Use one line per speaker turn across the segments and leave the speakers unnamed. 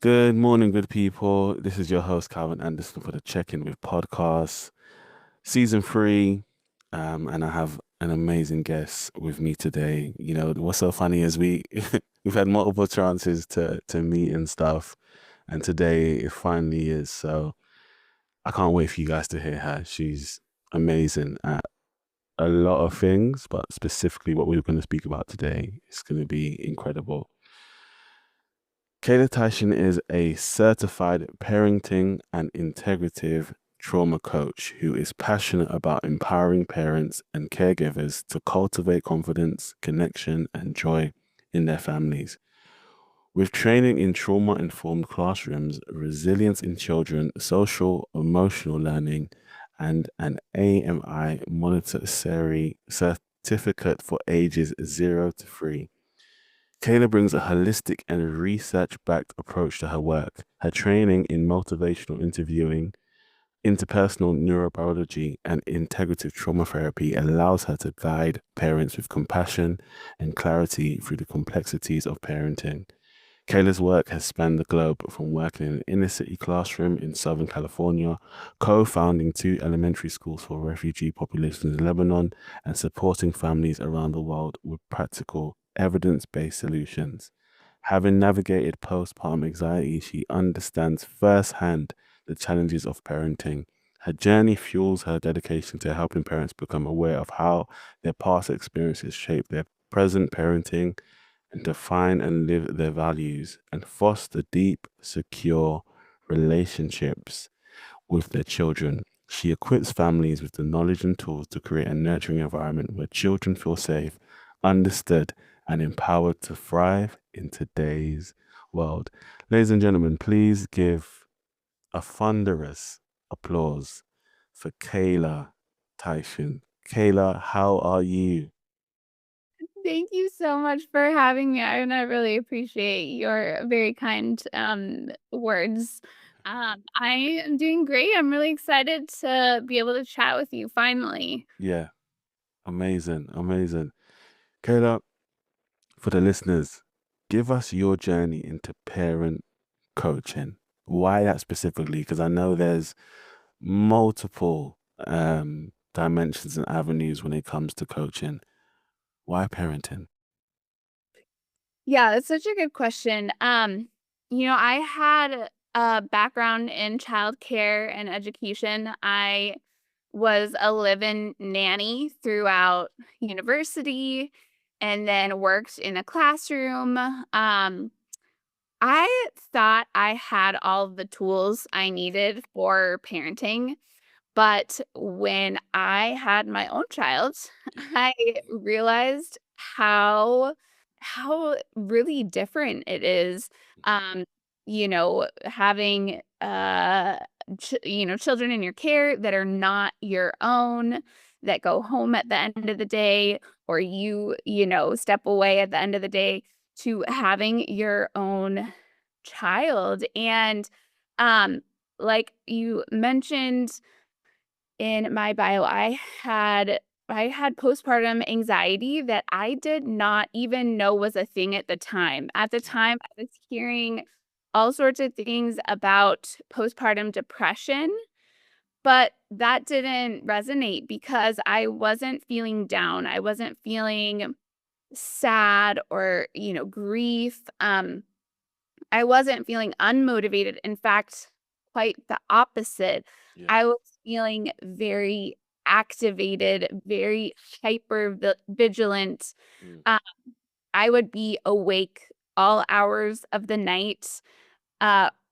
Good morning, good people. This is your host, Calvin Anderson, for the Check In with podcast, season three. And I have an amazing guest with me today. What's so funny is we've had multiple chances to meet and stuff, and today it finally is. So I can't wait for you guys to hear her. She's amazing at a lot of things, but specifically what we're going to speak about today is going to be incredible. Kayla Tychsen is a certified parenting and integrative trauma coach who is passionate about empowering parents and caregivers to cultivate confidence, connection, and joy in their families. With training in trauma informed classrooms, resilience in children, social emotional learning, and an AMI Montessori certificate for ages 0 to 3. Kayla brings a holistic and research backed approach to her work. Her training in motivational interviewing, interpersonal neurobiology, and integrative trauma therapy allows her to guide parents with compassion and clarity through the complexities of parenting. Kayla's work has spanned the globe, from working in an inner city classroom in Southern California, co-founding 2 elementary schools for refugee populations in Lebanon, and supporting families around the world with practical, evidence-based solutions. Having navigated postpartum anxiety, she understands firsthand the challenges of parenting. Her journey fuels her dedication to helping parents become aware of how their past experiences shape their present parenting and define and live their values and foster deep, secure relationships with their children. She equips families with the knowledge and tools to create a nurturing environment where children feel safe, understood, and empowered to thrive in today's world. Ladies and gentlemen, please give a thunderous applause for Kayla Tyson. Kayla, how are you?
Thank you so much for having me, and I really appreciate your very kind words. I am doing great. I'm really excited to be able to chat with you finally.
Yeah, amazing, amazing. Kayla, for the listeners, give us your journey into parent coaching. Why that specifically? Because I know there's multiple dimensions and avenues when it comes to coaching. Why parenting?
Yeah, that's such a good question. I had a background in childcare and education. I was a live-in nanny throughout university and then worked in a classroom. I thought I had all of the tools I needed for parenting, but when I had my own child, I realized how really different it is, um, having, children in your care that are not your own, that go home at the end of the day, or step away at the end of the day, to having your own child. And, um, like you mentioned in my bio, I had postpartum anxiety that I did not even know was a thing at the time. At the time, I was hearing all sorts of things about postpartum depression, but that didn't resonate because I wasn't feeling down. I wasn't feeling sad or, grief. I wasn't feeling unmotivated. In fact, quite the opposite.
Yeah.
I was feeling very activated, very vigilant.
Mm.
Um, I would be awake all hours of the night,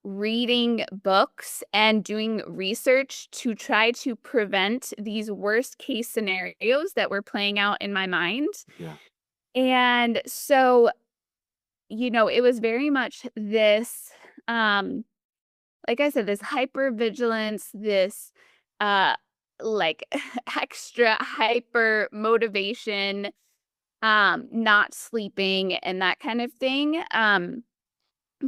reading books and doing research to try to prevent these worst case scenarios that were playing out in my mind.
Yeah.
And so, it was very much this, um, like I said, this hyper vigilance, this, uh, like, extra hyper motivation, not sleeping and that kind of thing,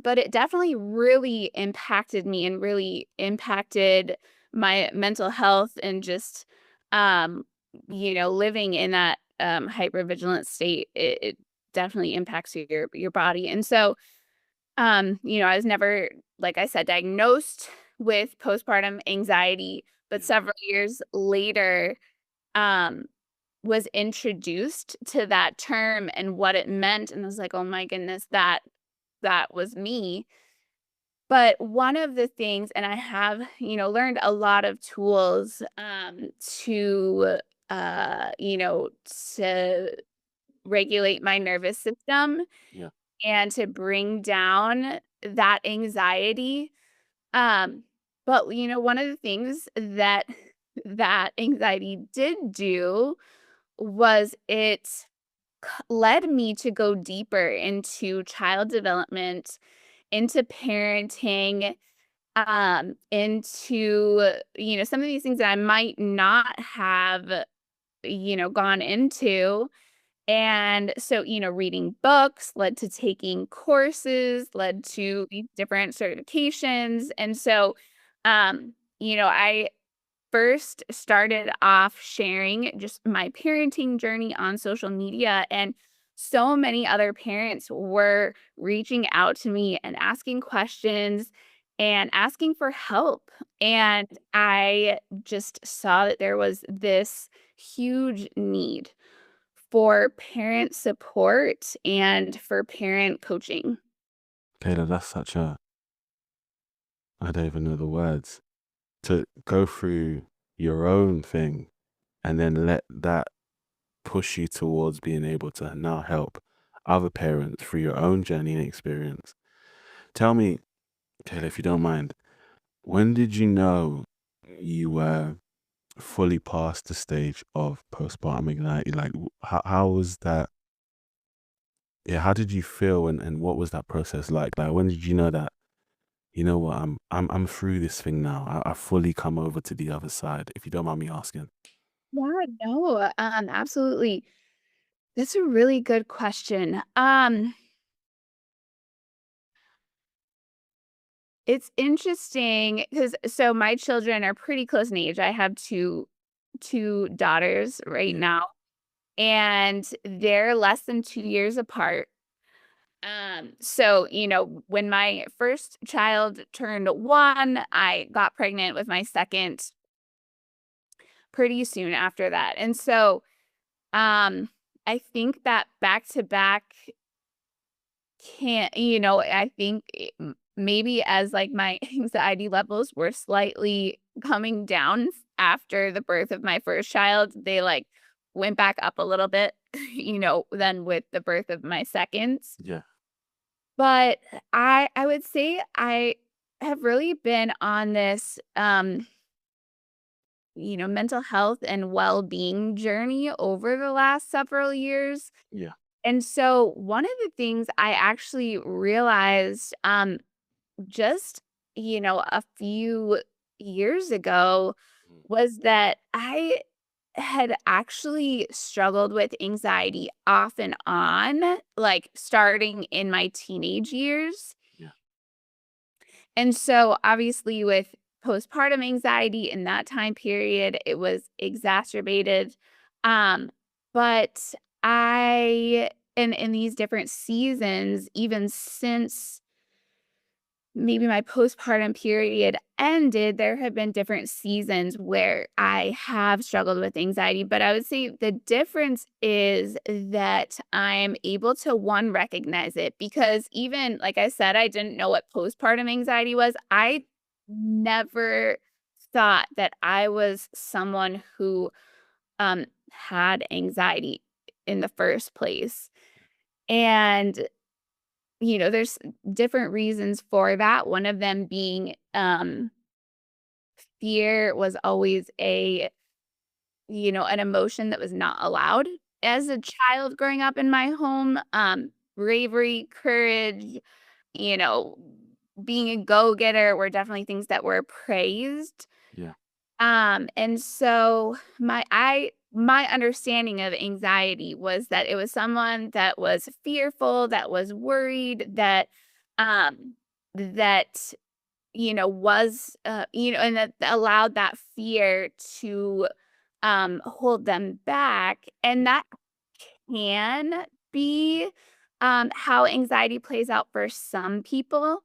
but it definitely really impacted me and really impacted my mental health and just, um, living in that, hyper vigilant state, it definitely impacts your body. And so I was never, like I said, diagnosed with postpartum anxiety, but
Yeah.
several years later, um, was introduced to that term and what it meant, and I was like, "Oh my goodness, that was me." But one of the things, and I have, learned a lot of tools, to, uh, you know, to regulate my nervous system
Yeah.
and to bring down that anxiety. Um, but, one of the things that that anxiety did do was it led me to go deeper into child development, into parenting, into, some of these things that I might not have, gone into. And so, reading books led to taking courses, led to these different certifications. And so, I first started off sharing just my parenting journey on social media, and so many other parents were reaching out to me and asking questions and asking for help. And I just saw that there was this huge need for parent support and for parent coaching.
Kayla, that's such a, I don't even know the words, to go through your own thing and then let that push you towards being able to now help other parents through your own journey and experience. Tell me, Kayla, if you don't mind, when did you know you were fully past the stage of postpartum anxiety? Like, how was that? Yeah, how did you feel, and what was that process like? Like, when did you know that, you know what, I'm through this thing now. I fully come over to the other side, if you don't mind me asking.
Yeah, no, absolutely. That's a really good question. It's interesting because so my children are pretty close in age. I have two daughters right
Yeah,
now, and they're less than 2 years apart. So, when my first child turned one, I got pregnant with my second pretty soon after that. And so, I think that back to back can't, I think maybe as like my anxiety levels were slightly coming down after the birth of my first child, they like went back up a little bit, then with the birth of my second.
yeah,
But I would say I have really been on this mental health and well-being journey over the last several years.
yeah.
And so one of the things I actually realized just, a few years ago
Mm.
was that I had actually struggled with anxiety off and on, like starting in my teenage years.
Yeah,
And so, obviously, with postpartum anxiety in that time period, it was exacerbated. Um, but I, in these different seasons, even since maybe my postpartum period ended, there have been different seasons where I have struggled with anxiety. But I would say the difference is that I'm able to one, recognize it because even like I said, I didn't know what postpartum anxiety was. I never thought that I was someone who had anxiety in the first place. And there's different reasons for that. One of them being, fear was always an emotion that was not allowed as a child growing up in my home. Bravery, courage, you know, being a go-getter were definitely things that were praised.
yeah,
And so my understanding of anxiety was that it was someone that was fearful, that was worried, um that was and that allowed that fear to hold them back, and that can be how anxiety plays out for some people.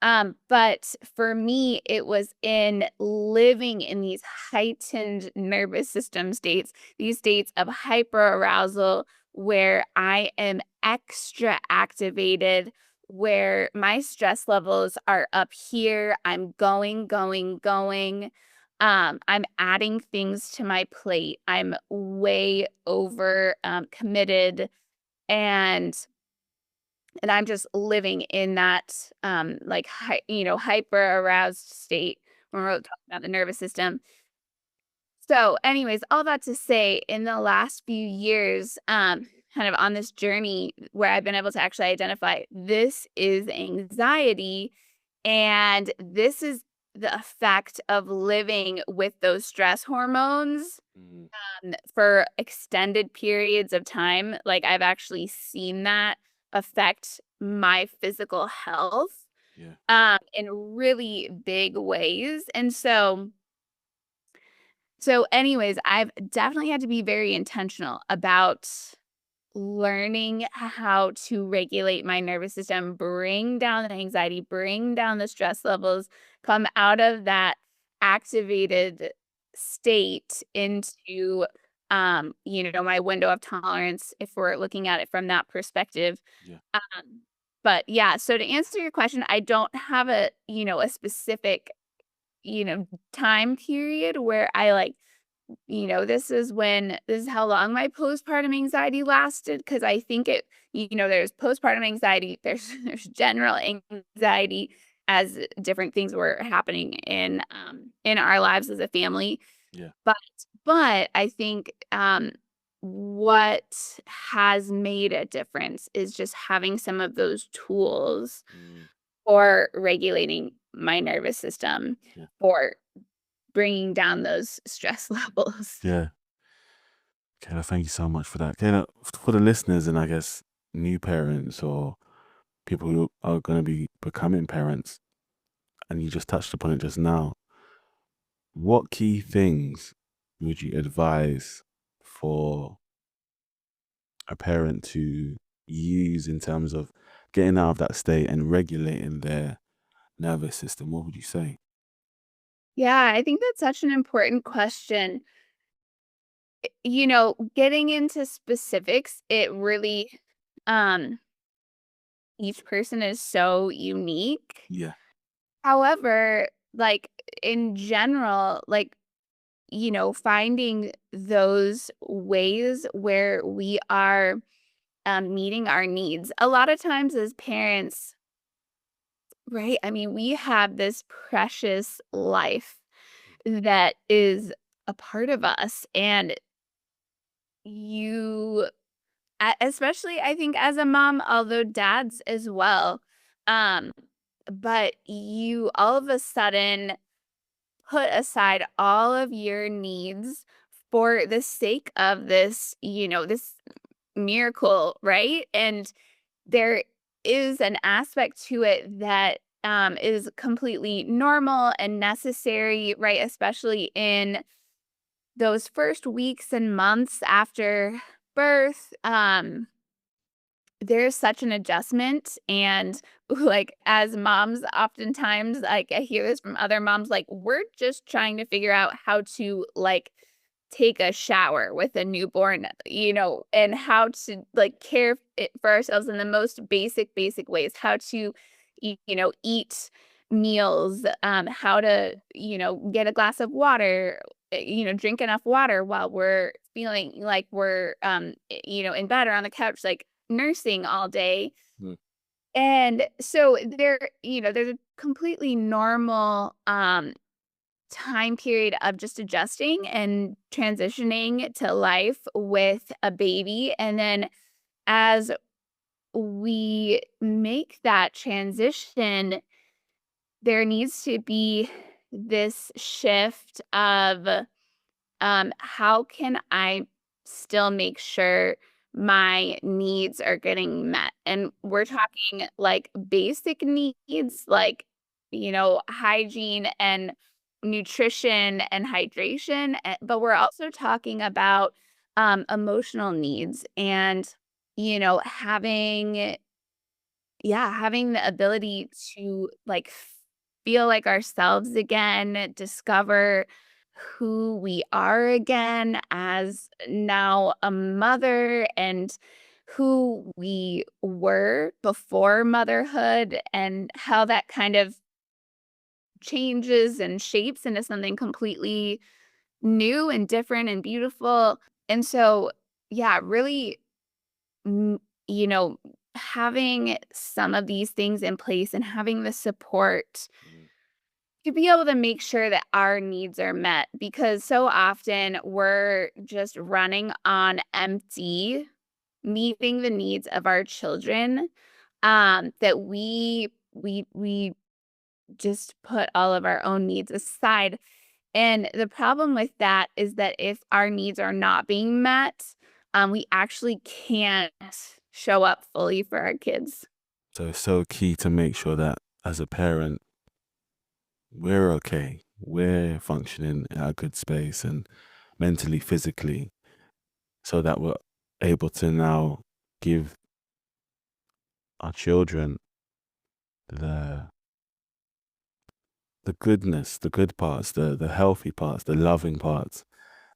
But for me, it was in living in these heightened nervous system states, these states of hyperarousal where I am extra activated, where my stress levels are up here. I'm going, going, going. I'm adding things to my plate. I'm way over committed, and I'm just living in that, like, hyper aroused state when we're talking about the nervous system. So, anyways, all that to say, in the last few years, kind of on this journey where I've been able to actually identify this is anxiety, and this is the effect of living with those stress hormones
Mm,
for extended periods of time. Like, I've actually seen that affect my physical health,
yeah.
in really big ways. And anyways, I've definitely had to be very intentional about learning how to regulate my nervous system, bring down the anxiety, bring down the stress levels, come out of that activated state into my window of tolerance if we're looking at it from that perspective.
Yeah.
But yeah, so to answer your question, I don't have a specific, time period where I like, this is how long my postpartum anxiety lasted, because I think there's postpartum anxiety, there's there's general anxiety as different things were happening in our lives as a family.
Yeah.
But I think, what has made a difference is just having some of those tools
Mm,
for regulating my nervous system,
yeah.
for bringing down those stress levels.
Yeah. Kayla, thank you so much for that. Kayla, for the listeners and I guess new parents or people who are going to be becoming parents, and you just touched upon it just now, what key things would you advise for a parent to use in terms of getting out of that state and regulating their nervous system? What would you say?
Yeah, I think that's such an important question. Getting into specifics, it really, um, each person is so unique.
Yeah.
However, like, in general, like, finding those ways where we are, meeting our needs. A lot of times as parents, right? I mean, we have this precious life that is a part of us, and you especially I think as a mom, although dads as well, um, but you all of a sudden put aside all of your needs for the sake of this miracle, right? And there is an aspect to it that is completely normal and necessary, right? Especially in those first weeks and months after birth. There's such an adjustment, and, like, as moms, oftentimes, like, I hear this from other moms, like, we're just trying to figure out how to, like, take a shower with a newborn, and how to, like, care for ourselves in the most basic ways, how to eat meals, how to, get a glass of water, drink enough water while we're feeling like we're, in bed or on the couch, like, nursing all day.
Mm,
And so there's a completely normal time period of just adjusting and transitioning to life with a baby. And then as we make that transition, there needs to be this shift of, how can I still make sure my needs are getting met? And we're talking like basic needs, like, hygiene and nutrition and hydration. But we're also talking about emotional needs. And, having the ability to like feel like ourselves again, discover who we are again as now a mother and who we were before motherhood and how that kind of changes and shapes into something completely new and different and beautiful. And so, yeah, really, mm, you know, having some of these things in place and having the support
Mm.
to be able to make sure that our needs are met because so often we're just running on empty, meeting the needs of our children, that we just put all of our own needs aside. And the problem with that is that if our needs are not being met, we actually can't show up fully for our kids.
So it's so key to make sure that as a parent, we're okay, we're functioning in a good space and mentally, physically, so that we're able to now give our children the the goodness, the good parts, the healthy parts, the loving parts,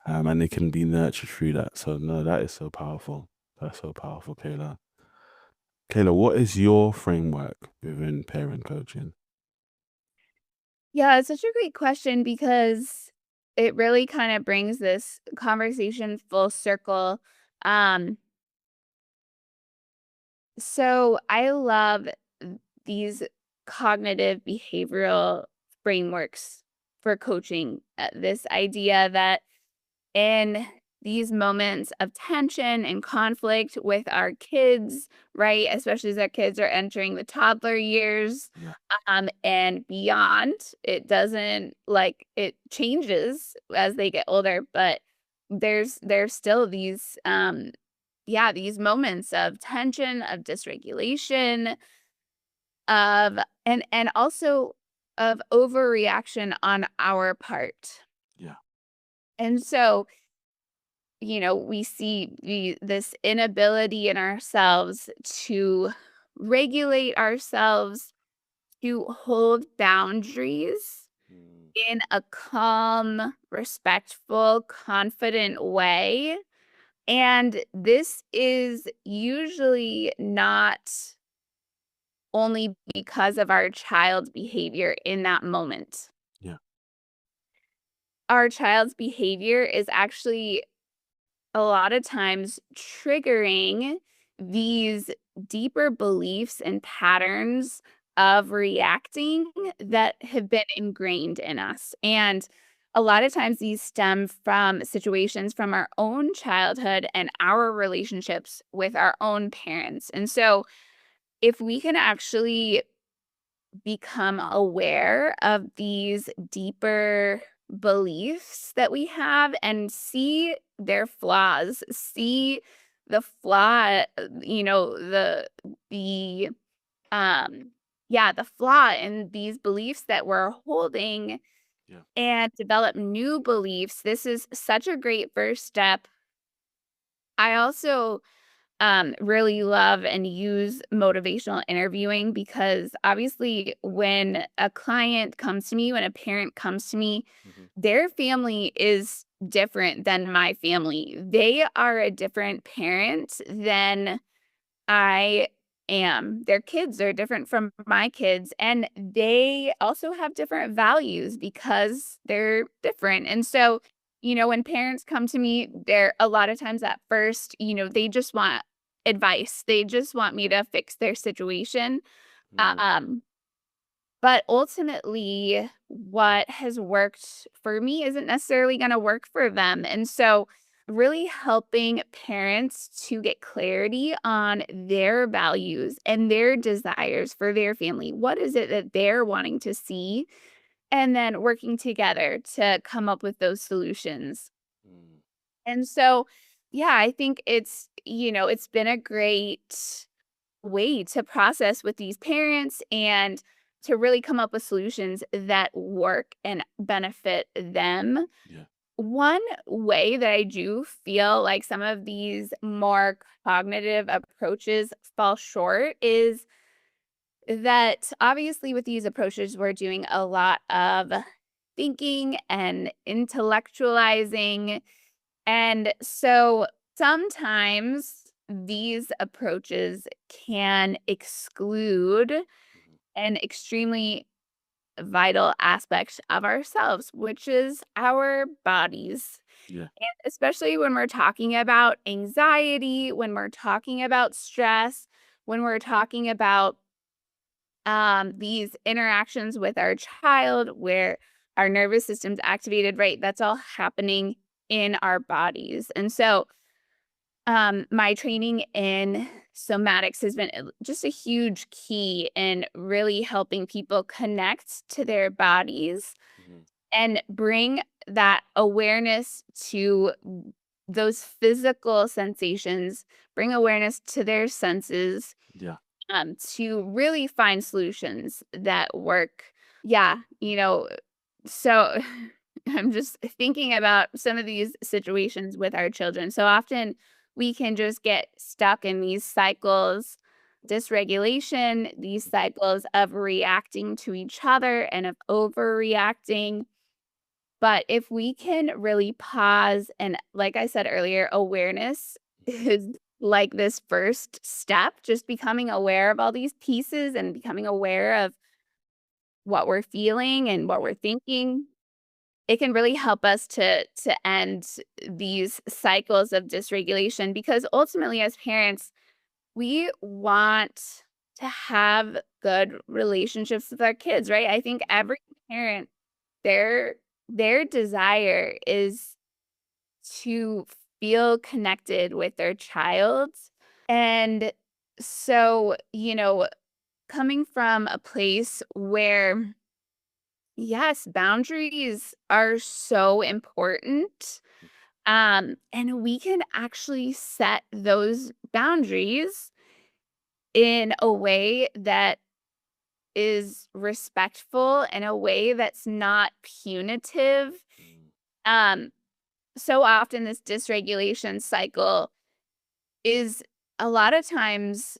and they can be nurtured through that. So no, that is so powerful. That's so powerful, Kayla. Kayla, what is your framework within parent coaching?
Yeah, it's such a great question because it really kind of brings this conversation full circle. Um, so I love these cognitive behavioral frameworks for coaching. This idea that in these moments of tension and conflict with our kids, right? Especially as our kids are entering the toddler years,
Yeah.
and beyond. It doesn't like it changes as they get older, but there's still these these moments of tension, of dysregulation, of and also of overreaction on our part.
Yeah.
And so we see this inability in ourselves to regulate ourselves, to hold boundaries
Mm.
in a calm, respectful, confident way. And this is usually not only because of our child's behavior in that moment.
Yeah.
Our child's behavior is actually a lot of times triggering these deeper beliefs and patterns of reacting that have been ingrained in us. And a lot of times these stem from situations from our own childhood and our relationships with our own parents. And so if we can actually become aware of these deeper beliefs that we have and see their flaws, see the flaw, the um the flaw in these beliefs that we're holding
Yeah.
and develop new beliefs. This is such a great first step. I also really love and use motivational interviewing because obviously when a client comes to me, when a parent comes to me,
Hmm.
their family is different than my family. They are a different parent than I am. Their kids are different from my kids, and they also have different values because they're different. And so, when parents come to me, they're a lot of times at first, they just want advice. They just want me to fix their situation.
Mm.
Um, but ultimately, what has worked for me isn't necessarily going to work for them. And so, really helping parents to get clarity on their values and their desires for their family. What is it that they're wanting to see? And then working together to come up with those solutions.
Mm.
And so, yeah, I think it's been a great way to process with these parents and to really come up with solutions that work and benefit them.
Yeah.
one way that I do feel like some of these more cognitive approaches fall short is that obviously with these approaches, we're doing a lot of thinking and intellectualizing. And so sometimes these approaches can exclude
Mhm.
an extremely vital aspect of ourselves, which is our bodies.
Yeah.
And especially when we're talking about anxiety, when we're talking about stress, when we're talking about these interactions with our child where our nervous system's activated, right? That's all happening in our bodies. And so my training in somatics has been just a huge key in really helping people connect to their bodies
Mhm.
and bring that awareness to those physical sensations, bring awareness to their senses,
Yeah.
to really find solutions that work. Yeah, so I'm just thinking about some of these situations with our children. So often we can just get stuck in these cycles, dysregulation, these cycles of reacting to each other and of overreacting. But if we can really pause and, like I said earlier, awareness is like this first step, just becoming aware of all these pieces and becoming aware of what we're feeling and what we're thinking. It can really help us to end these cycles of dysregulation because ultimately as parents, we want to have good relationships with our kids, right? I think
Mhm.
every parent, their desire is to feel connected with their child. And so, coming from a place where, yes, boundaries are so important. And we can actually set those boundaries in a way that is respectful, in a way that's not punitive.
Mm.
Um, so often this dysregulation cycle is a lot of times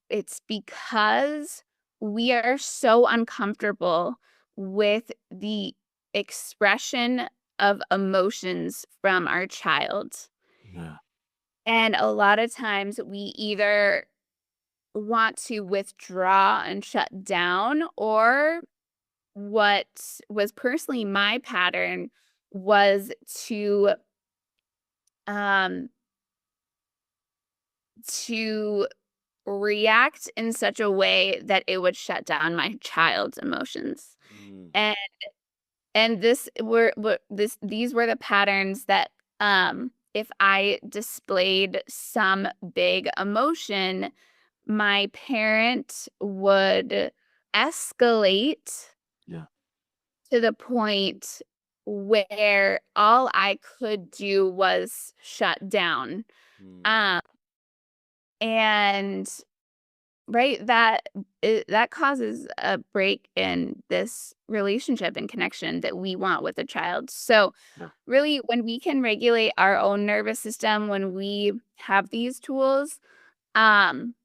it's because we are so uncomfortable with the expression of emotions from our child.
Yeah.
And a lot of times we either want to withdraw and shut down, or what was personally my pattern was um to react in such a way that it would shut down my child's emotions.
Mm.
And these were the patterns that if I displayed some big emotion, my parent would escalate
Yeah.
to the point where all I could do was shut down.
Mm.
Um, and right, that causes a break in this relationship and connection that we want with a child. So,
Yeah.
really, when we can regulate our own nervous system, when we have these tools, um,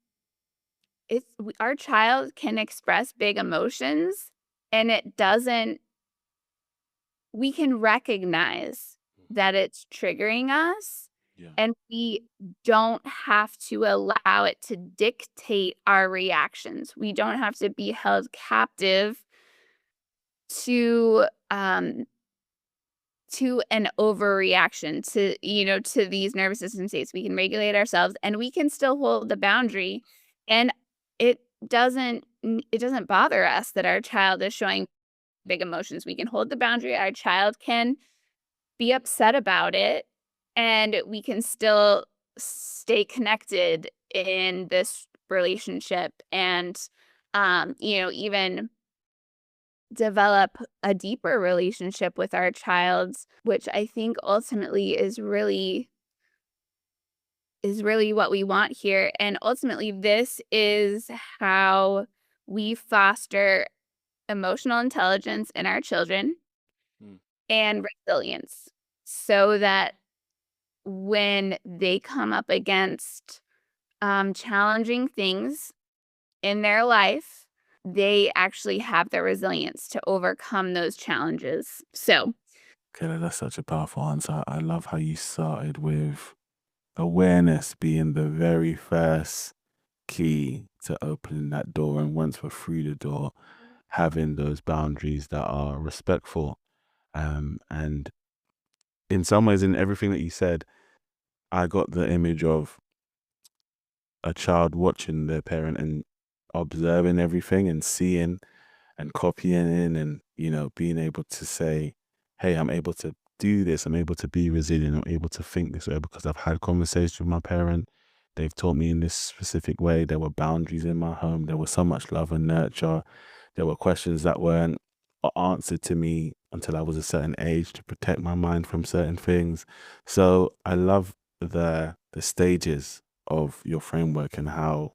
our child can express big emotions, and it doesn't we can recognize
Mhm.
that it's triggering us,
Yeah.
and we don't have to allow it to dictate our reactions. We don't have to be held captive to, to an overreaction to these nervous system states. We can regulate ourselves, and we can still hold the boundary, and it it doesn't bother us that our child is showing big emotions. We can hold the boundary. Our child can be upset about it, and we can still stay connected in this relationship and, even develop a deeper relationship with our child, which I think ultimately is really what we want here. And ultimately, this is how we foster emotional intelligence in our children.
Mm.
and resilience, so that when they come up against challenging things in their life, they actually have the resilience to overcome those challenges. So,
Kayla, that's such a powerful answer. I love how you started with awareness being the very first key to opening that door. And once we're through the door, having those boundaries that are respectful. And in some ways, in everything that you said, I got the image of a child watching their parent and observing everything and seeing and copying and, being able to say, hey, I'm able to do this. I'm able to be resilient. I'm able to think this way because I've had conversations with my parent. They've taught me in this specific way. There were boundaries in my home. There was so much love and nurture. There were questions that weren't answered to me until I was a certain age to protect my mind from certain things. So I love the stages of your framework and how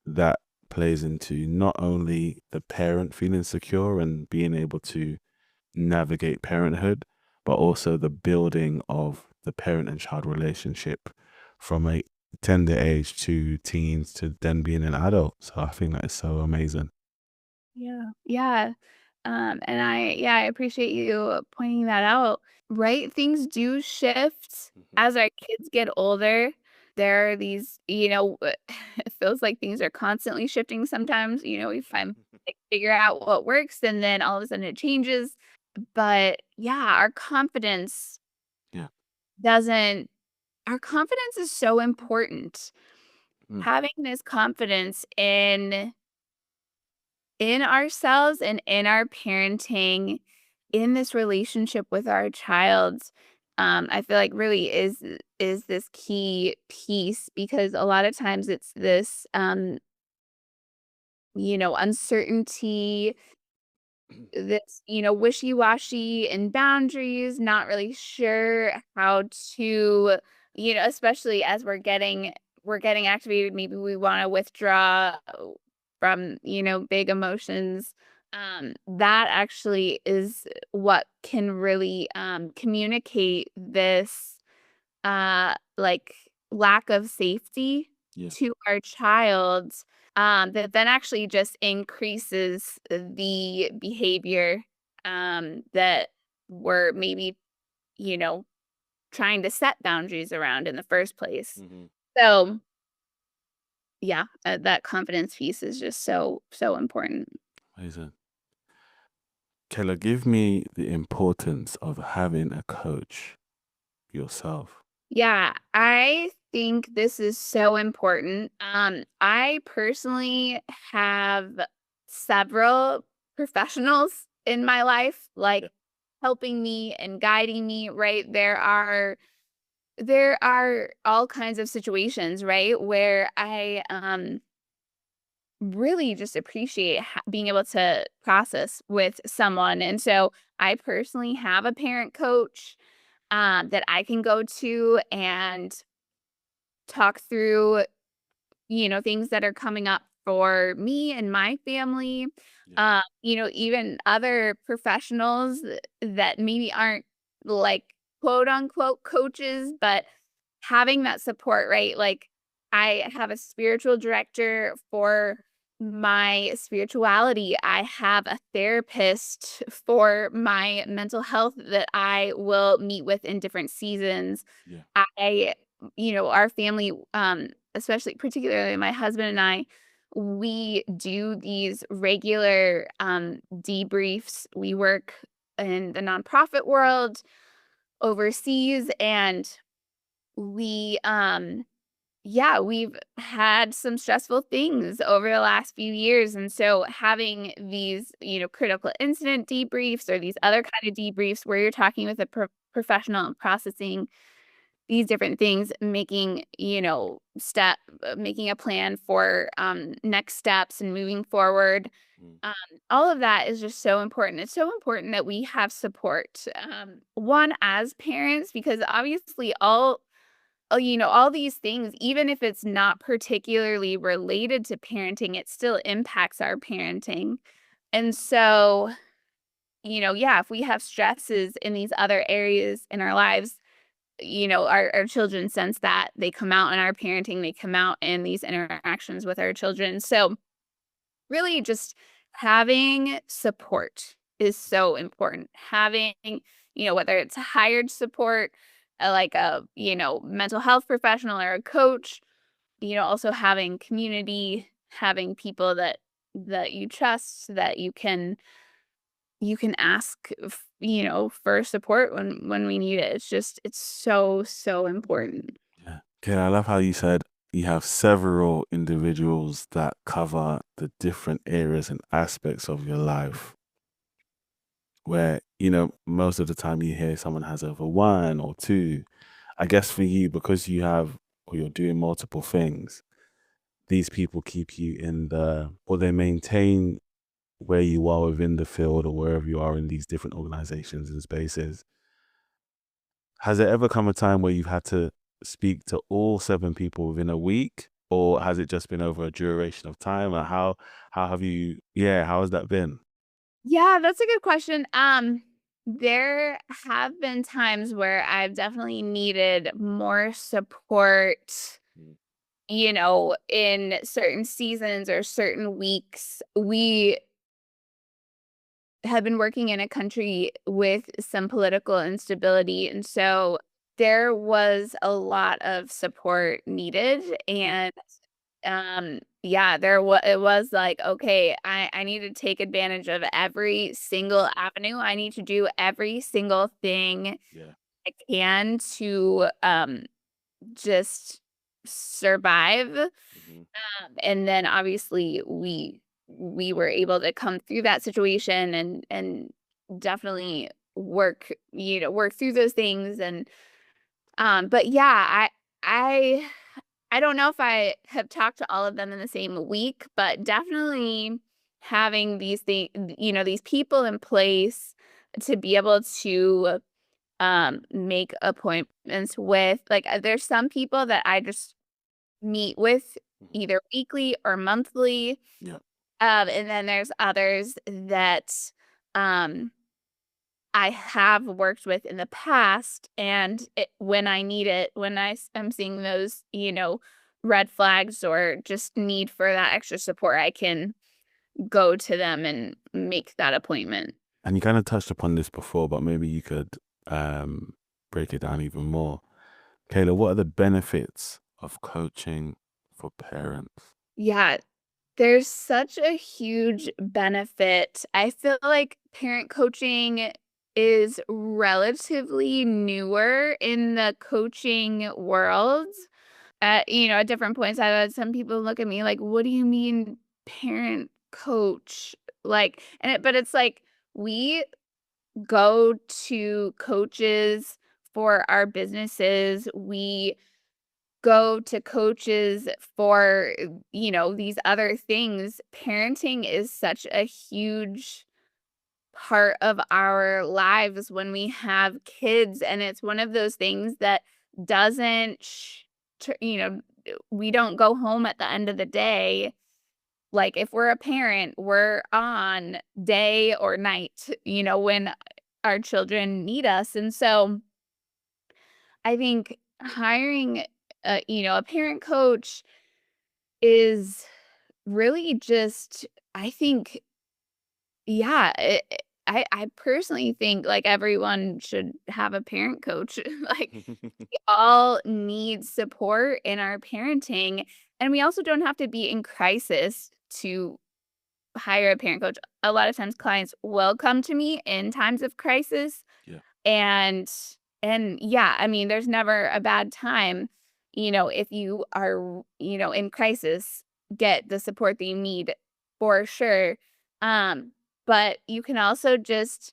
that plays into not only the parent feeling secure and being able to navigate parenthood, but also the building of the parent and child relationship from a tender age to teens to then being an adult. So I think that is so amazing.
yeah. Yeah. And I appreciate you pointing that out. Right? Things do shift
Mhm.
as our kids get older. There are these, it feels like things are constantly shifting sometimes. We find like figure out what works and then all of a sudden it changes. But yeah,
Yeah.
doesn't our confidence is so important.
Mm.
Having this confidence in ourselves and in our parenting, in this relationship with our child, I feel like really is this key piece because a lot of times it's this uncertainty, this, wishy-washy and boundaries, not really sure how to, especially as we're getting activated, maybe we want to withdraw from, big emotions. That actually is what can really communicate this like lack of safety
Yeah.
to our child, that then actually just increases the behavior that we're maybe, you know, trying to set boundaries around in the first place.
Hmm.
So, yeah, that confidence piece is just so, so important.
Amazing. Kayla, give me the importance of having a coach yourself.
Yeah, I think this is so important. I personally have several professionals in my life, like
Yeah.
helping me and guiding me, right? There are all kinds of situations, right, where I really just appreciate being able to process with someone. And so I personally have a parent coach that I can go to and talk through, things that are coming up for me and my family.
Yeah.
Even other professionals that maybe aren't like quote unquote coaches, but having that support, right? Like I have a spiritual director for my spirituality. I have a therapist for my mental health that I will meet with in different seasons.
Yeah.
I, our family, especially particularly my husband and I, we do these regular debriefs. We work in the nonprofit world overseas, and we yeah, we've had some stressful things over the last few years, and so having these, critical incident debriefs or these other kind of debriefs where you're talking with a professional and processing these different things, making, making a plan for next steps and moving forward.
Mm.
Um, all of that is just so important. It's so important that we have support. One as parents, because obviously all these things, even if it's not particularly related to parenting, it still impacts our parenting. And so yeah, if we have stresses in these other areas in our lives, our children sense that. They come out in our parenting, they come out in these interactions with our children. So really just having support is so important. Having, whether it's hired support, like a, mental health professional or a coach, also having community, having people that you trust, that you can ask, for support when we need it. It's so, so important.
Yeah. Okay, I love how you said you have several individuals that cover the different areas and aspects of your life. Where, most of the time you hear someone has over one or two. I guess for you, because you have or you're doing multiple things, these people keep you or they maintain where you are within the field or wherever you are in these different organizations and spaces. Has there ever come a time where you've had to speak to all seven people within a week, or has it just been over a duration of time? Or how have you? Yeah, how has that been?
Yeah, that's a good question. There have been times where I've definitely needed more support,
Mm.
in certain seasons or certain weeks. We have been working in a country with some political instability, and so there was a lot of support needed. And yeah, it was like, okay, I need to take advantage of every single avenue. I need to do every single thing
Yeah.
I can to just survive.
Hmm.
And then obviously we were able to come through that situation and definitely work through those things. And but yeah, I I don't know if I have talked to all of them in the same week, but definitely having these people in place to be able to make appointments with. Like, there's some people that I just meet with
Hmm.
either weekly or monthly.
Yeah.
And then there's others that um I have worked with in the past, and when I need it, when am seeing those, red flags or just need for that extra support, I can go to them and make that appointment.
And you kind of touched upon this before, but maybe you could um, break it down even more. Kayla, what are the benefits of coaching for parents?
Yeah, there's such a huge benefit. I feel like parent coaching is relatively newer in the coaching world. At different points, I had some people look at me like, "What do you mean parent coach?" Like, but it's like we go to coaches for our businesses. We go to coaches for, these other things. Parenting is such a huge part of our lives when we have kids, and it's one of those things that doesn't we don't go home at the end of the day. Like, if we're a parent, we're on day or night, when our children need us. And so I think hiring a parent coach is really just, I think, yeah, I personally think, like, everyone should have a parent coach. Like, we all need support in our parenting, and we also don't have to be in crisis to hire a parent coach. A lot of times clients will come to me in times of crisis,
Yeah.
and yeah, I mean, there's never a bad time, if you are, in crisis, get the support that you need for sure. Um, but you can also just,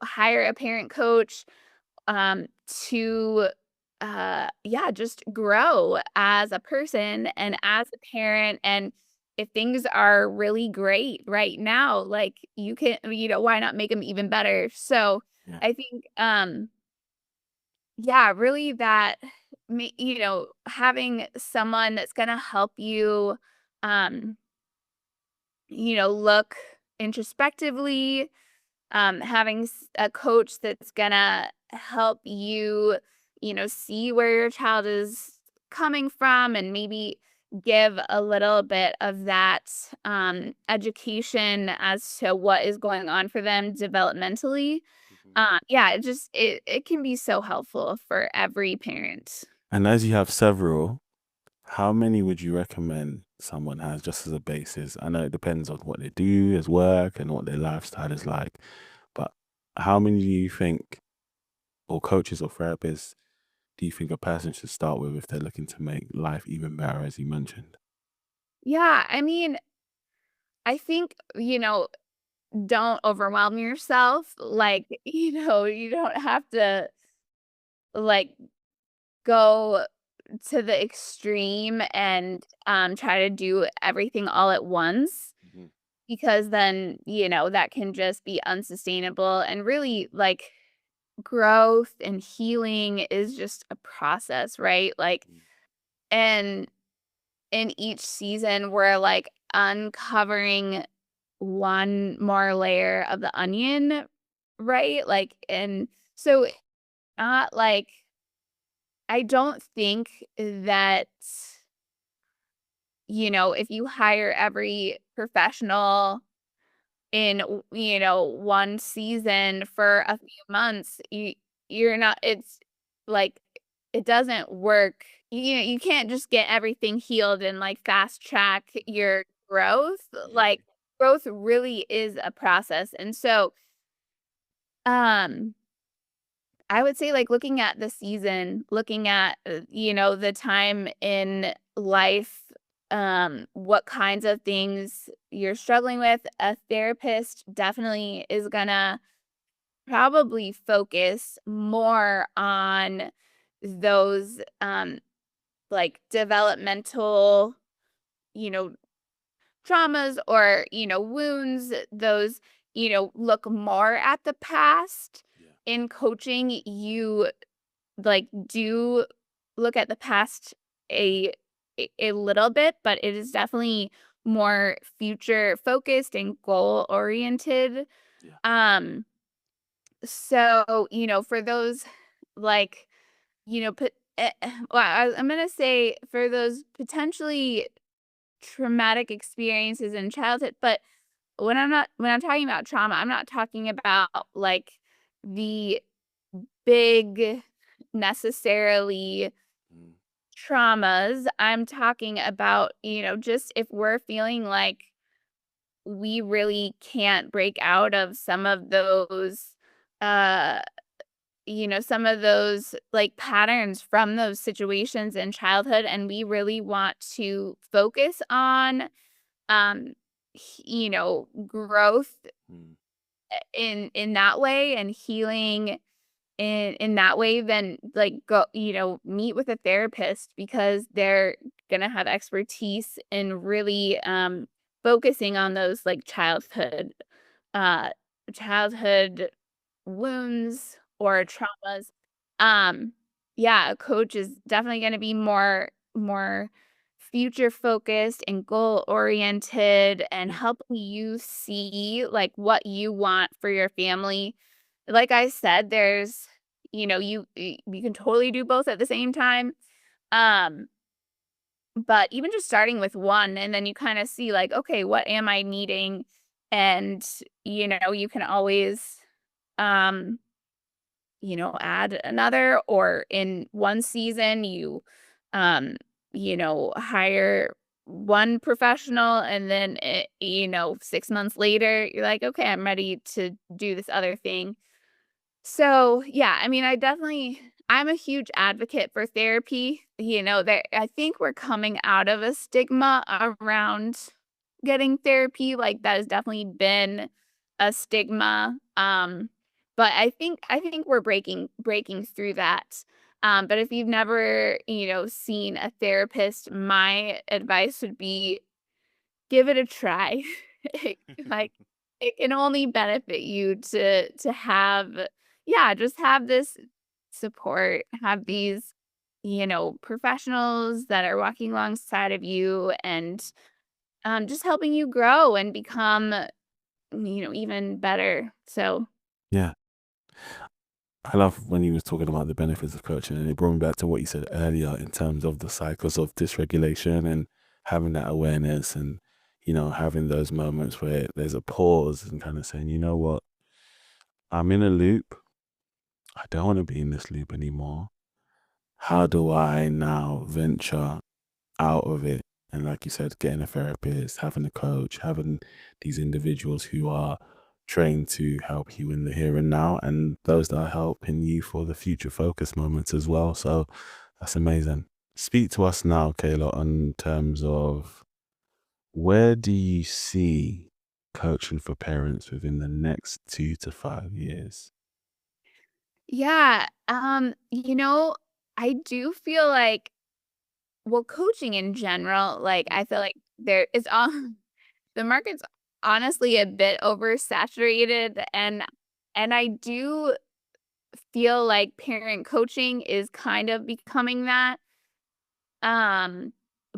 hire a parent coach to yeah, just grow as a person and
Yeah.
as a parent. And if things are really great right now, like, you can, why not make them even better? So
Yeah.
I think yeah, really that having someone that's going to help you um look introspectively, having a coach that's gonna help you, see where your child is coming from and maybe give a little bit of that education as to what is going on for them developmentally.
Mhm.
Yeah, it can be so helpful for every parent.
And as you have several, how many would you recommend someone has just as a basis? I know it depends on what they do as work and what their lifestyle is like, but how many do you think, or coaches or therapists, do you think a person should start with if they're looking to make life even better, as you mentioned?
Yeah, I mean, I think, don't overwhelm yourself. Like, you don't have to like go to the extreme and try to do everything all at once,
Mhm.
because then, that can just be unsustainable, and really like growth and healing is just a process, right? Like,
Mm.
and in each season we're like uncovering one more layer of the onion, right? Like, and so not like, I don't think that, if you hire every professional in, one season for a few months, you're not, it's like, it doesn't work. You can't just get everything healed and like fast track your growth.
Yeah.
Like, growth really is a process. And so, um, I would say, like, looking at the season, looking at, the time in life, what kinds of things you're struggling with, a therapist definitely is gonna probably focus more on those, like, developmental, you know, traumas or, wounds, those, look more at the past.
Yeah.
In coaching, you like, do look at the past a a little bit, but it is definitely more future focused and goal oriented.
Yeah.
Um, so, for those, like, put well, I'm gonna say for those potentially traumatic experiences in childhood, but when I'm talking about trauma, I'm not talking about, like, the big, necessarily
Mm.
traumas. I'm talking about, just if we're feeling like we really can't break out of uh, some of those like patterns from those situations in childhood, and we really want to focus on, growth
Mm.
in that way and healing in that way, then like go, meet with a therapist, because they're gonna have expertise in really focusing on those like uh childhood wounds or traumas. Yeah, a coach is definitely gonna be more future focused and goal oriented and
Yeah.
helping you see like what you want for your family. Like I said, there's, you can totally do both at the same time. Um, but even just starting with one, and then you kind of see like, okay, what am I needing? And, you can always um add another, or in one season you um hire one professional, and then 6 months later you're like, okay, I'm ready to do this other thing. So, yeah, I mean, I'm a huge advocate for therapy. There, I think we're coming out of a stigma around getting therapy. Like, that has definitely been a stigma. But I think we're breaking through that. But if you've never, seen a therapist, my advice would be give it a try. Like, it can only benefit you to have, yeah, just have this support, have these, professionals that are walking alongside of you and, just helping you grow and become even better. So
Yeah. I love when you was talking about the benefits of coaching, and it brought me back to what you said earlier in terms of the cycles of dysregulation and having that awareness and, having those moments where there's a pause and kind of saying, you know what, I'm in a loop. I don't want to be in this loop anymore. How do I now venture out of it? And like you said, getting a therapist, having a coach, having these individuals who are trained to help you in the here and now, and those that are helping you for the future focus moments as well. So that's amazing. Speak to us now, Kayla, on terms of where do you see coaching for parents within the next 2 to 5 years?
yeah, I do feel like, well, coaching in general, like I feel like there is all the market's honestly a bit oversaturated, and I do feel like parent coaching is kind of becoming that. Um,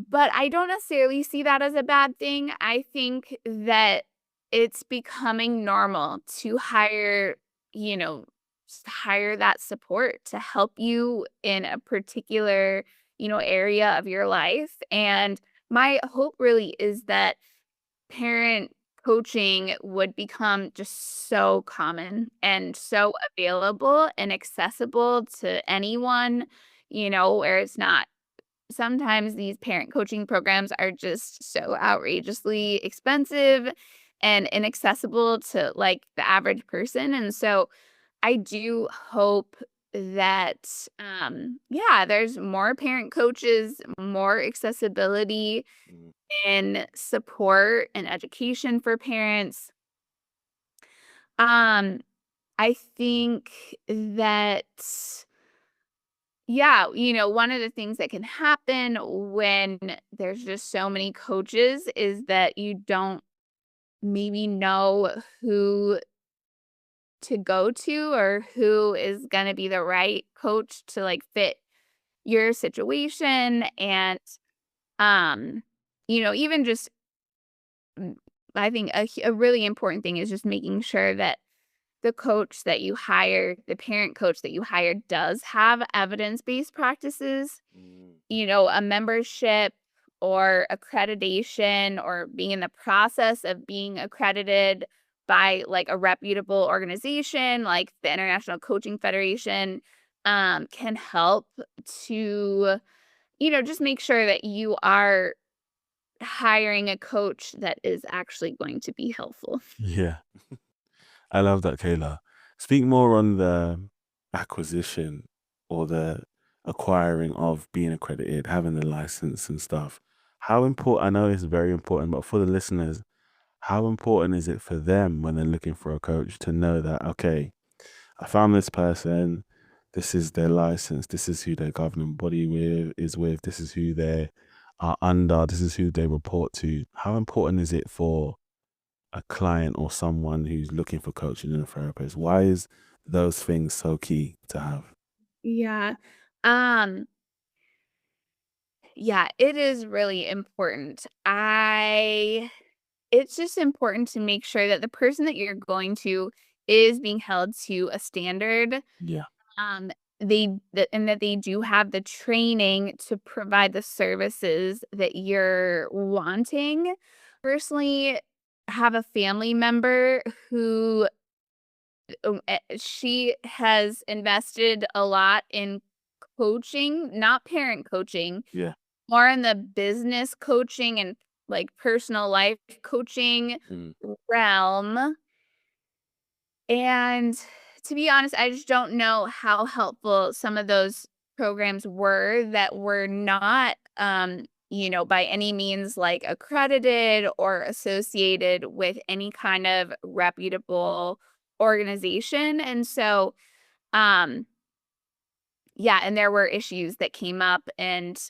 but I don't necessarily see that as a bad thing. I think that it's becoming normal to you know, hire that support to help you in a particular, area of your life. And my hope really is that parent coaching would become just so common and so available and accessible to anyone, where it's not sometimes these parent coaching programs are just so outrageously expensive and inaccessible to like the average person. And so I do hope that yeah, there's more parent coaches, more accessibility
Mm.
and support and education for parents. Um I think that yeah, one of the things that can happen when there's just so many coaches is that you don't maybe know who to go to or who is going to be the right coach to like fit your situation and um even just I think a really important thing is just making sure that the coach that you hire, the parent coach that you hire does have evidence-based practices,
Mm.
a membership or accreditation or being in the process of being accredited by like a reputable organization like the International Coaching Federation can help to, just make sure that you are hiring a coach that is actually going to be helpful.
Yeah. I love that, Kayla. Speak more on the acquisition or the acquiring of being accredited, having the license and stuff. How important, I know it's very important, but for the listeners, how important is it for them when they're looking for a coach to know that, okay, I found this person, this is their license, this is who their governing body with, this is who they are under, this is who they report to. How important is it for a client or someone who's looking for coaching and a therapist? Why is those things so key to have?
Yeah. Um, yeah, it is really important. It's just important to make sure that the person that you're going to is being held to a standard.
Yeah.
Um, and that they do have the training to provide the services that you're wanting. Personally, have a family member who she has invested a lot in coaching, not parent coaching,
Yeah.
more in the business coaching and like personal life coaching
Mm.
realm. And to be honest, I just don't know how helpful some of those programs were that were not, by any means like accredited or associated with any kind of reputable organization. And so, um, yeah, and there were issues that came up, and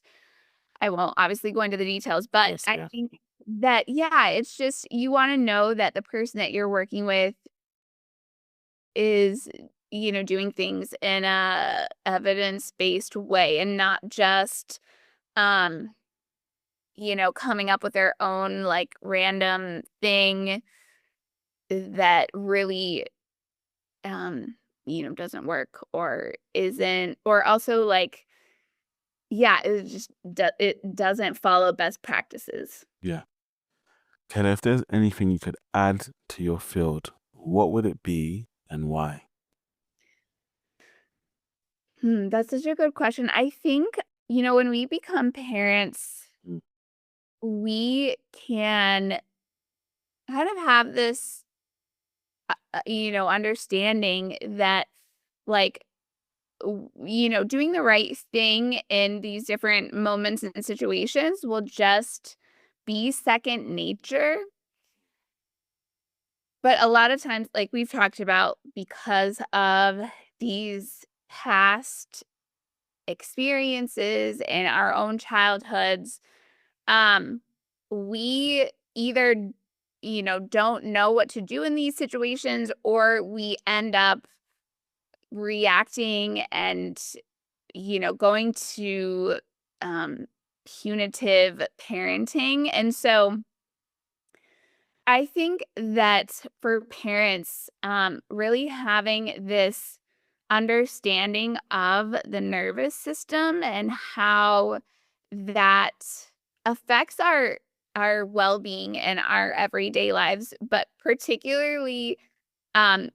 I won't obviously go into the details, but
Yes.
I
Yeah.
think that, yeah, it's just you want to know that the person that you're working with is, doing things in a evidence-based way and not just, um, coming up with their own like random thing that really, doesn't work or isn't, or also like, yeah, it doesn't follow best practices.
Yeah. Kayla, if there's anything you could add to your field, what would it be and why?
That's such a good question. I think, when we become parents,
Mm.
we can kind of have this, understanding that, like, doing the right thing in these different moments and situations will just be second nature. But a lot of times, like we've talked about, because of these past experiences in our own childhoods, um, we either, don't know what to do in these situations, or we end up reacting and, going to, um, punitive parenting. And so I think that for parents, really having this understanding of the nervous system and how that affects our well-being and our everyday lives, but particularly, um,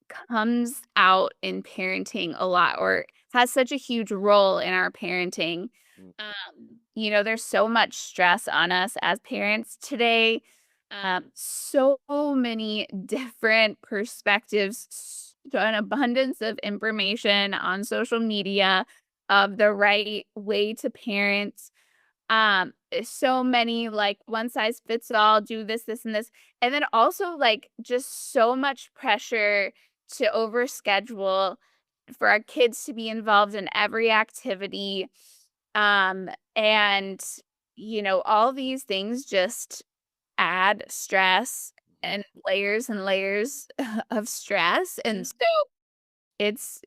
comes out in parenting a lot, or has such a huge role in our parenting.
Mm.
There's so much stress on us as parents today. So many different perspectives, an abundance of information on social media of the right way to parent. So many, like, one size fits all, do this, this, and this. And then also, like, just so much pressure to overschedule for our kids to be involved in every activity. And, all these things just add stress and layers of stress. And
Yeah.
so it's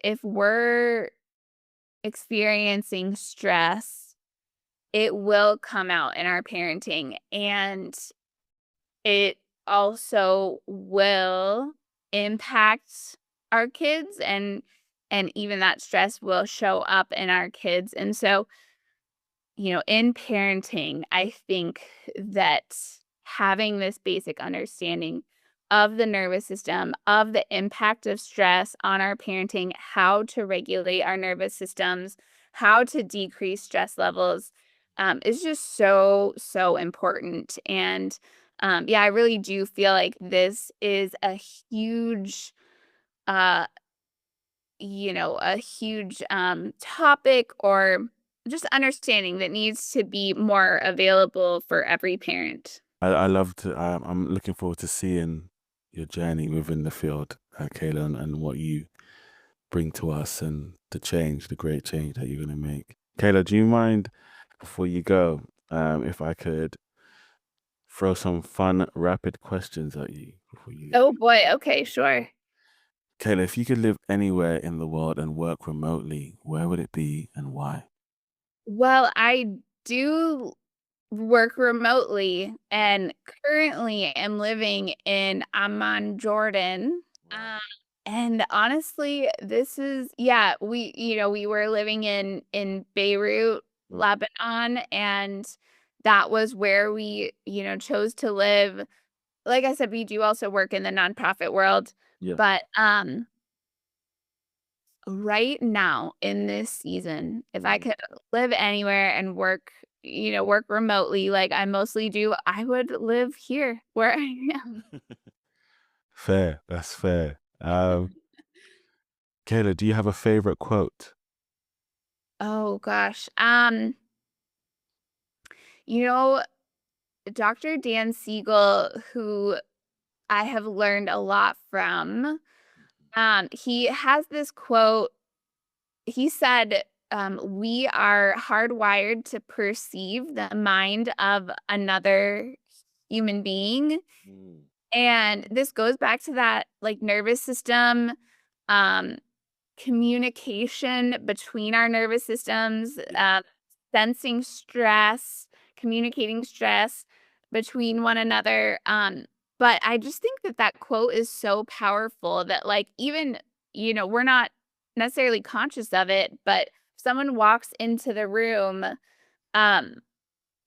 if we're experiencing stress, it will come out in our parenting, and it also will impact our kids, and even that stress will show up in our kids. And so, in parenting, I think that having this basic understanding of the nervous system, of the impact of stress on our parenting, how to regulate our nervous systems, how to decrease stress levels, is just so, so important. And yeah, I really do feel like this is uh, a huge topic, or just understanding that needs to be more available for every parent.
I love to, I'm looking forward to seeing your journey within the field, Kayla, and what you bring to us and the change, the great change that you're going to make. Kayla, do you mind before you go, if I could throw some fun, rapid questions at you before you leave?
Oh boy, okay, sure.
Kayla, if you could live anywhere in the world and work remotely, where would it be and why?
Well, I do work remotely, and currently am living in Amman, Jordan.
Wow.
Um, and honestly, this is, yeah, we were living in Beirut,
Mm.
Lebanon, and that was where we, chose to live. Like I said, we do also work in the nonprofit world,
Yeah.
but right now in this season, if I
Mm.
could live anywhere and work remotely like I mostly do, I would live here where I am.
Fair. That's fair. Kayla, do you have a favorite quote?
Oh gosh. You know, Dr. Dan Siegel, who I have learned a lot from, he has this quote. He said, "We are hardwired to perceive the mind of another human being."
Mm.
And this goes back to that, like, nervous system, um, communication between our nervous systems,
Yeah.
sensing stress, communicating stress between one another. but I just think that that quote is so powerful that, like, even, we're not necessarily conscious of it, but if someone walks into the room, um,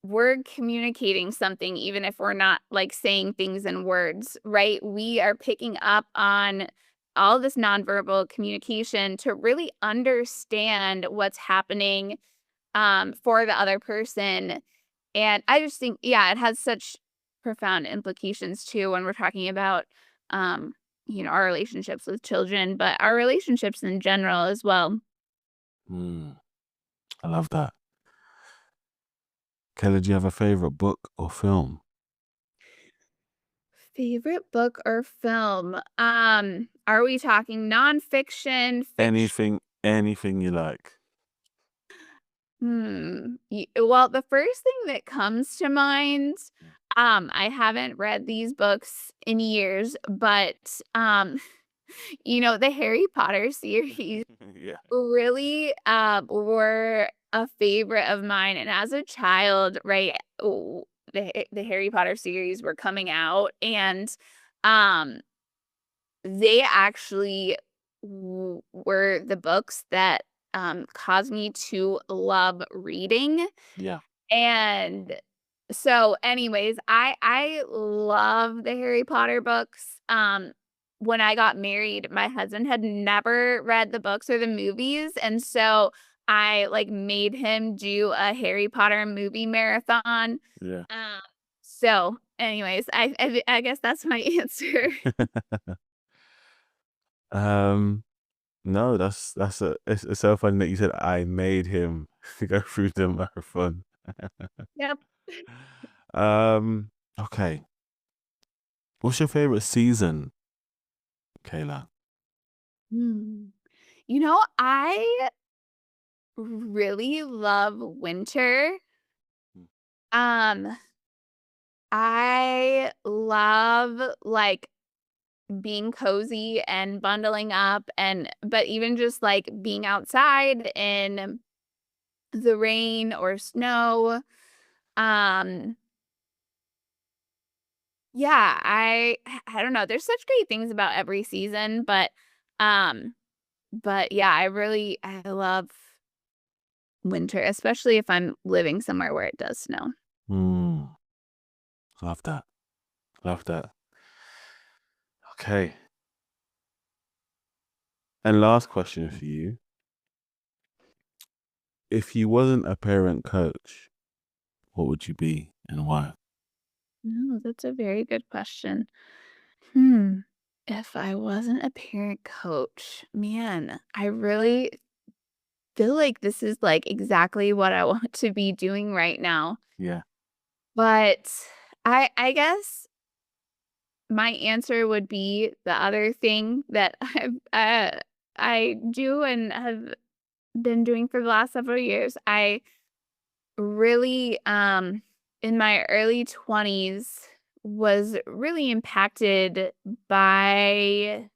we're communicating something even if we're not, like, saying things in words, right? We are picking up on all this nonverbal communication to really understand what's happening, for the other person, and I just think, yeah, it has such profound implications too when we're talking about, um, our relationships with children, but our relationships in general as well.
Mm, I love that. Kayla, do you have a favorite book or film?
Favorite book or film? Are we talking nonfiction, fiction?
Anything you like.
Well, the first thing that comes to mind,
Yeah.
I haven't read these books in years, but the Harry Potter series
Yeah.
really, were a favorite of mine, and as a child, right, the Harry Potter series were coming out, and, um, they actually were the books that, caused me to love reading,
Yeah.
and so anyways, I love the Harry Potter books. When I got married, my husband had never read the books or the movies, and so I, like, made him do a Harry Potter movie marathon.
Yeah.
Um, so anyways, I guess that's my answer.
Um, no, it's so funny that you said I made him go through the marathon.
Yep.
Okay. What's your favorite season, Kayla?
Hmm. I really love winter.
Mm.
Um, I love, like, being cozy and bundling up but even just, like, being outside in the rain or snow. Um, yeah, I don't know, there's such great things about every season, um, but yeah, I love winter, especially if I'm living somewhere where it does snow.
Mm, love that. Love that. Okay. And last question for you. If you wasn't a parent coach, what would you be and why?
No, that's a very good question. Hmm. If I wasn't a parent coach, man, I really feel like this is, like, exactly what I want to be doing right now.
Yeah.
But I guess my answer would be the other thing that I do and have been doing for the last several years. I really, in my early 20s, was really impacted by,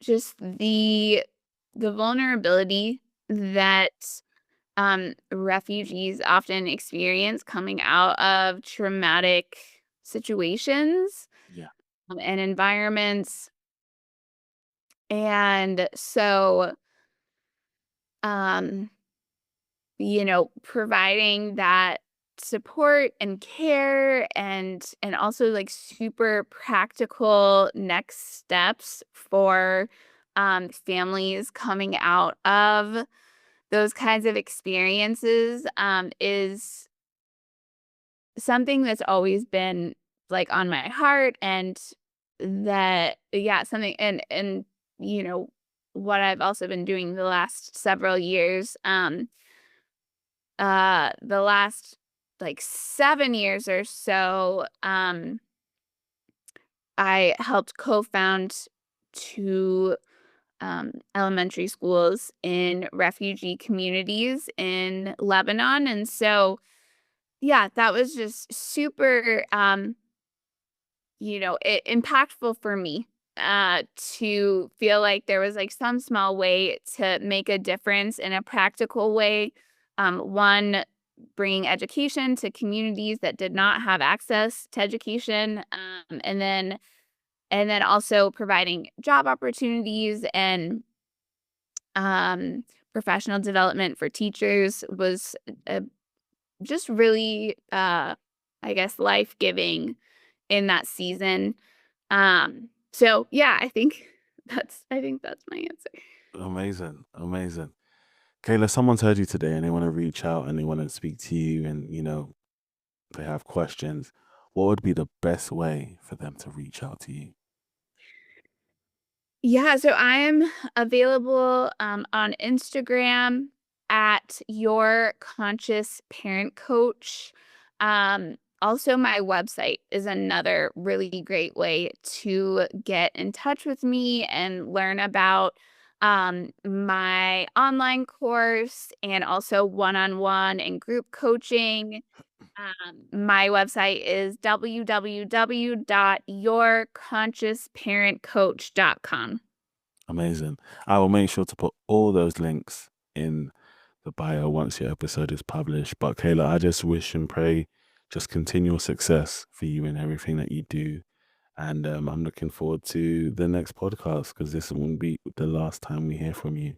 just the vulnerability that, refugees often experience coming out of traumatic situations,
Yeah.
and environments, and so, um providing that support and care and also like super practical next steps for families coming out of those kinds of experiences is something that's always been like on my heart and that yeah something and you know what I've also been doing the last several years the last, like, 7 years or so, I helped co-found 2, elementary schools in refugee communities in Lebanon, and so, yeah, that was just super, impactful for me, to feel like there was, like, some small way to make a difference in a practical way. One, bringing education to communities that did not have access to education, and then also providing job opportunities and professional development for teachers was just really, I guess, life-giving in that season. So yeah, I think that's my answer.
Amazing, amazing. Kayla, someone's heard you today and they want to reach out and they want to speak to you and, they have questions. What would be the best way for them to reach out to you?
Yeah, so I am available on Instagram at Your Conscious Parent Coach. Also, my website is another really great way to get in touch with me and learn about my online course and also one-on-one and group coaching. My website is www.yourconsciousparentcoach.com.
Amazing. I will make sure to put all those links in the bio once your episode is published. But Kayla, I just wish and pray just continual success for you in everything that you do. And I'm looking forward to the next podcast because this won't be the last time we hear from you.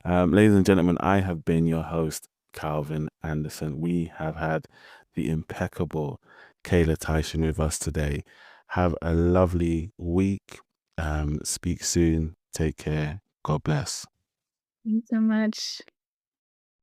Ladies and gentlemen, I have been your host, Calvin Anderson. We have had the impeccable Kayla Tychsen with us today. Have a lovely week. Speak soon. Take care. God bless.
Thanks so much.